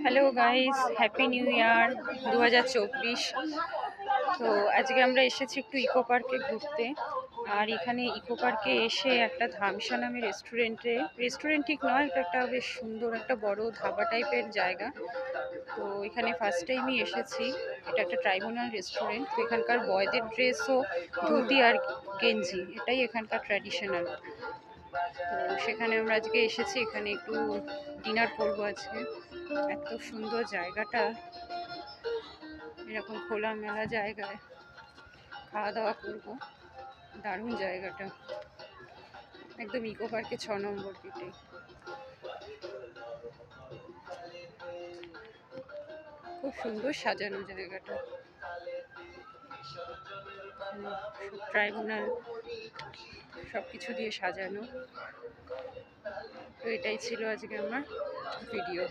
Hello guys, happy new year 2024। তো আজকে আমরা এসেছি একটু ইকো পার্কে ঘুরতে। আর এখানে ইকো পার্কে এসে একটা ধামসা নামে রেস্টুরেন্ট ঠিক নয়, এটা একটা বেশ সুন্দর একটা বড় ধাবা টাইপের জায়গা। তো এখানে ফার্স্ট টাইমই এসেছি। এটা একটা ট্রাইব্যুনাল রেস্টুরেন্ট। তো এখানকার বয়দের ড্রেসও ধুতি আর গেঞ্জি, এটাই এখানকার ট্র্যাডিশনাল। তো সেখানে আমরা আজকে এসেছি, এখানে একটু ডিনার করবো আজকে। এত সুন্দর জায়গাটা, এরকম খোলামেলা জায়গায় খাওয়া দাওয়া করবো। দারুণ জায়গাটা, একদম ইকো পার্কে 6 নম্বর গেটে। খুব সুন্দর সাজানো জায়গাটা, ট্রাইব্যুনাল সব কিছু দিয়ে সাজানো। তো এটাই ছিল আজকে আমার ভিডিও।